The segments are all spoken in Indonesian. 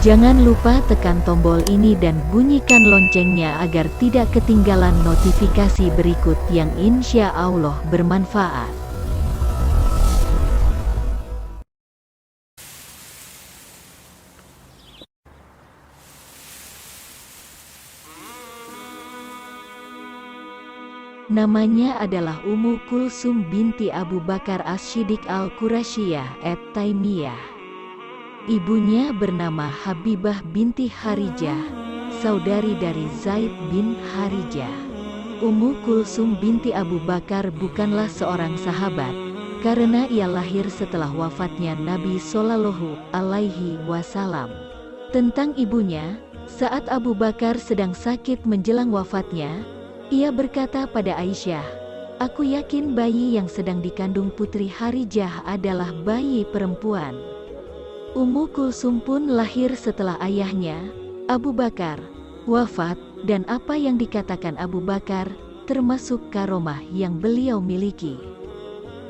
Jangan lupa tekan tombol ini dan bunyikan loncengnya agar tidak ketinggalan notifikasi berikut yang insya Allah bermanfaat. Namanya adalah Ummu Kulsum binti Abu Bakar As-Siddiq Al-Qurasyiyah At-Taimiyah. Ibunya bernama Habibah binti Harijah, saudari dari Zaid bin Harijah. Ummu Kulsum binti Abu Bakar bukanlah seorang sahabat, karena ia lahir setelah wafatnya Nabi Shallallahu Alaihi Wasallam. Tentang ibunya, saat Abu Bakar sedang sakit menjelang wafatnya, ia berkata pada Aisyah, "Aku yakin bayi yang sedang dikandung putri Harijah adalah bayi perempuan." Ummu Kulsum pun lahir setelah ayahnya, Abu Bakar, wafat, dan apa yang dikatakan Abu Bakar, termasuk karomah yang beliau miliki.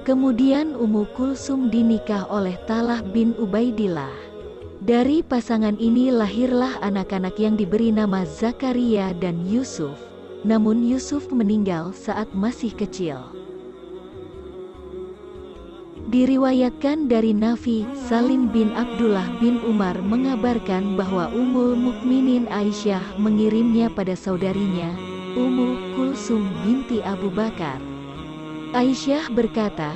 Kemudian Ummu Kulsum dinikah oleh Talhah bin Ubaidillah. Dari pasangan ini lahirlah anak-anak yang diberi nama Zakaria dan Yusuf. Namun Yusuf meninggal saat masih kecil. Diriwayatkan dari Nafi, Salim bin Abdullah bin Umar mengabarkan bahwa Ummul Mukminin Aisyah mengirimnya pada saudarinya, Ummu Kulsum binti Abu Bakar. Aisyah berkata,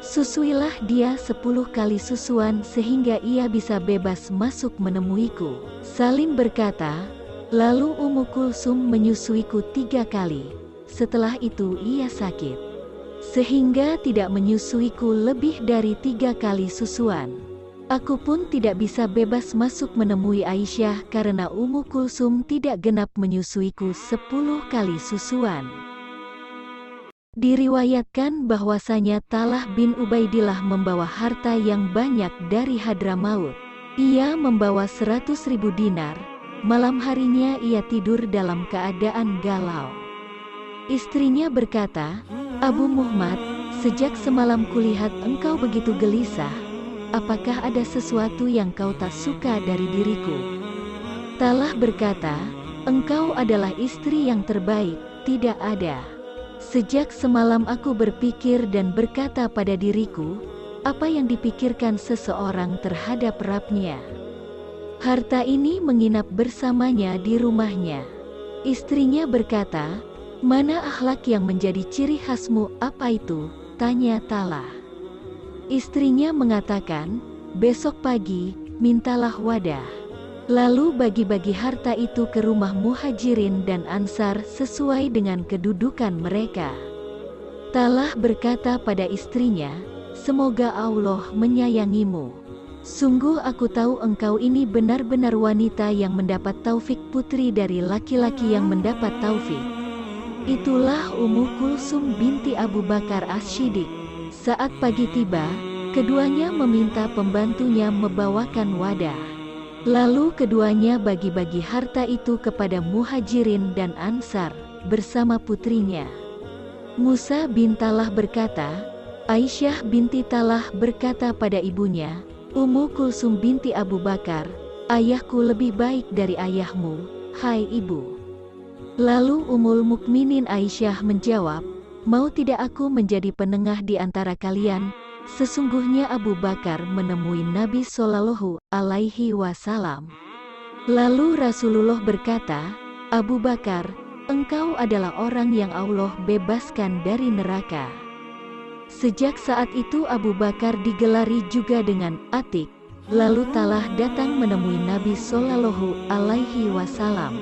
"Susuilah dia 10 kali susuan sehingga ia bisa bebas masuk menemuiku." Salim berkata, "Lalu Ummu Kulsum menyusuiku 3 kali. Setelah itu ia sakit, sehingga tidak menyusuiku lebih dari 3 kali susuan. Aku pun tidak bisa bebas masuk menemui Aisyah karena Ummu Kulsum tidak genap menyusuiku 10 kali susuan." Diriwayatkan bahwasanya Talhah bin Ubaidillah membawa harta yang banyak dari Hadramaut. Ia membawa 100.000 dinar. Malam harinya ia tidur dalam keadaan galau. Istrinya berkata, "Abu Muhammad, sejak semalam kulihat engkau begitu gelisah. Apakah ada sesuatu yang kau tak suka dari diriku?" Talhah berkata, "Engkau adalah istri yang terbaik, tidak ada. Sejak semalam aku berpikir dan berkata pada diriku, apa yang dipikirkan seseorang terhadap Rabbnya? Harta ini menginap bersamanya di rumahnya." Istrinya berkata, "Mana akhlak yang menjadi ciri khasmu, apa itu?" tanya Talhah. Istrinya mengatakan, "Besok pagi, mintalah wadah. Lalu bagi-bagi harta itu ke rumah Muhajirin dan Ansar sesuai dengan kedudukan mereka." Talhah berkata pada istrinya, "Semoga Allah menyayangimu. Sungguh aku tahu engkau ini benar-benar wanita yang mendapat taufik, putri dari laki-laki yang mendapat taufik." Itulah Ummu Kulsum binti Abu Bakar As-Siddiq. Saat pagi tiba, keduanya meminta pembantunya membawakan wadah. Lalu keduanya bagi-bagi harta itu kepada Muhajirin dan Ansar, bersama putrinya. Musa bin Talhah berkata, Aisyah binti Talhah berkata pada ibunya, "Ummu Kulsum binti Abu Bakar, ayahku lebih baik dari ayahmu, hai ibu." Lalu Ummul Mukminin Aisyah menjawab, "Mau tidak aku menjadi penengah di antara kalian?" Sesungguhnya Abu Bakar menemui Nabi Shallallahu Alaihi Wasallam. Lalu Rasulullah berkata, "Abu Bakar, engkau adalah orang yang Allah bebaskan dari neraka." Sejak saat itu Abu Bakar digelari juga dengan Atik. Lalu Talhah datang menemui Nabi Shallallahu Alaihi Wasallam.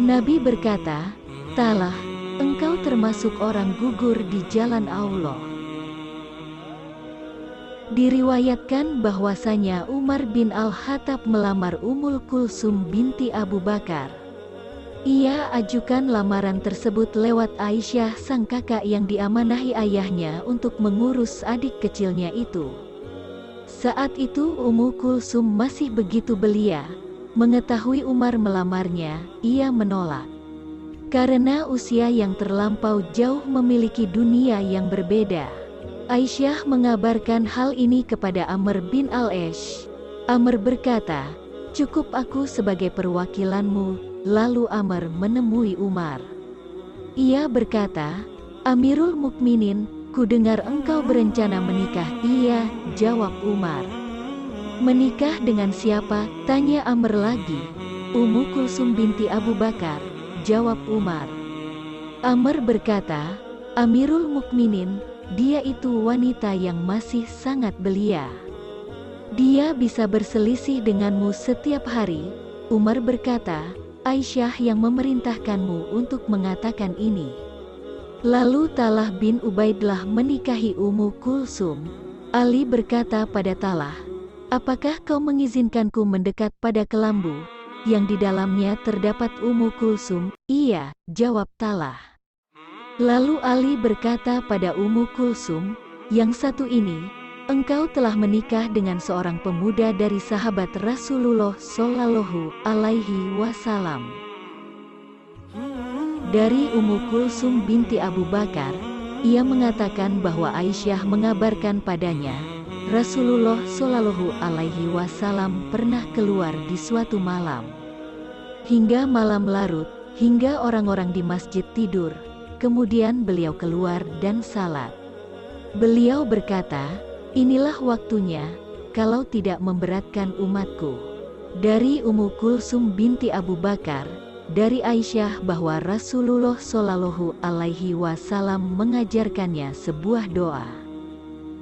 Nabi berkata, "Talhah, engkau termasuk orang gugur di jalan Allah." Diriwayatkan bahwasanya Umar bin Al-Khattab melamar Ummul Kulsum binti Abu Bakar. Ia ajukan lamaran tersebut lewat Aisyah sang kakak yang diamanahi ayahnya untuk mengurus adik kecilnya itu. Saat itu Ummu Kulsum masih begitu belia. Mengetahui Umar melamarnya, ia menolak. Karena usia yang terlampau jauh memiliki dunia yang berbeda. Aisyah mengabarkan hal ini kepada Amr bin Al-Ash. Amr berkata, Cukup aku sebagai perwakilanmu." Lalu Amr menemui Umar. Ia berkata, "Amirul Mukminin, ku dengar engkau berencana menikah." "Iya," jawab Umar. "Menikah dengan siapa?" tanya Amr lagi. "Ummu Kulsum binti Abu Bakar," jawab Umar. Amr berkata, "Amirul Mukminin, dia itu wanita yang masih sangat belia. Dia bisa berselisih denganmu setiap hari." Umar berkata, "Aisyah yang memerintahkanmu untuk mengatakan ini." Lalu Talha bin Ubaidillah menikahi Ummu Kulsum. Ali berkata pada Talha, "Apakah kau mengizinkanku mendekat pada kelambu, yang di dalamnya terdapat Ummu Kulsum?" "Iya," jawab Talha. Lalu Ali berkata pada Ummu Kulsum, "Yang satu ini, engkau telah menikah dengan seorang pemuda dari sahabat Rasulullah Shallallahu Alaihi Wasallam." Dari Ummu Kulsum binti Abu Bakar, ia mengatakan bahwa Aisyah mengabarkan padanya, Rasulullah Shallallahu Alaihi Wasallam pernah keluar di suatu malam. Hingga malam larut, hingga orang-orang di masjid tidur, kemudian beliau keluar dan salat. Beliau berkata, "Inilah waktunya, kalau tidak memberatkan umatku." Dari Ummu Kulsum binti Abu Bakar, dari Aisyah bahwa Rasulullah Shallallahu Alaihi Wasallam mengajarkannya sebuah doa.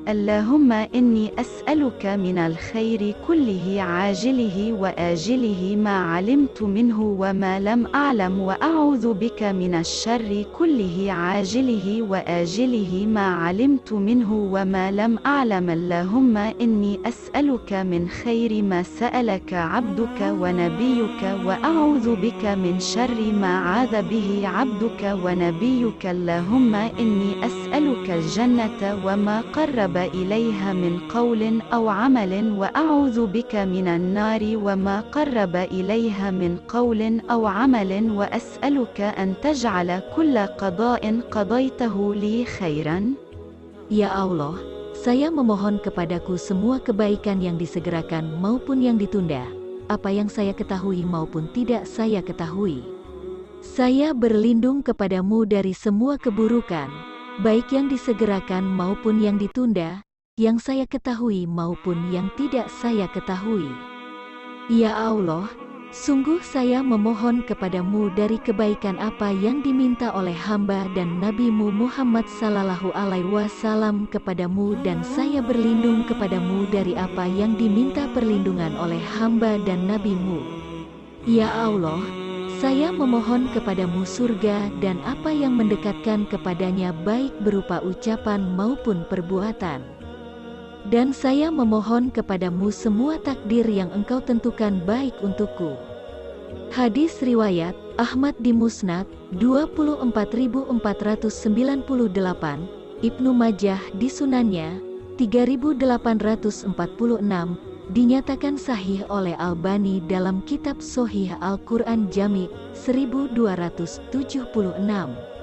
Allahumma inni as'aluka minal khairi kullihi ajilihi wa ajilihi ma alimtu minhu wa ma lam a'lam wa a'udzu bika minasy syarri kullihi ajilihi wa ajilihi ma alimtu minhu wa ma lam a'lam. Allahumma inni as'aluka min khairi ma sa'alaka 'abduka wa nabiyyuka wa a'udzu bika min syarri ma 'adza bihi 'abduka wa nabiyyuka. Allahumma inni as'aluka al-jannata wa ma qarraba إليها من قول أو عمل وأعوذ بك من النار وما قرب إليها من قول أو عمل وأسألك أن تجعل كل قضاء قضيته لي خيرا. Ya Allah, saya memohon kepadaku semua kebaikan yang disegerakan maupun yang ditunda, apa yang saya ketahui maupun tidak saya ketahui. Saya berlindung kepadamu dari semua keburukan, baik yang disegerakan maupun yang ditunda, yang saya ketahui maupun yang tidak saya ketahui. Ya Allah, sungguh saya memohon kepadamu dari kebaikan apa yang diminta oleh hamba dan Nabi-Mu Muhammad Sallallahu Alaihi Wasallam kepadamu, dan saya berlindung kepadamu dari apa yang diminta perlindungan oleh hamba dan Nabi-Mu. Ya Allah, saya memohon kepadamu surga dan apa yang mendekatkan kepadanya baik berupa ucapan maupun perbuatan. Dan saya memohon kepadamu semua takdir yang engkau tentukan baik untukku. Hadis riwayat Ahmad di Musnad 24498, Ibnu Majah di Sunannya 3846, dinyatakan sahih oleh Albani dalam kitab Sahih Al-Quran Jami' 1276.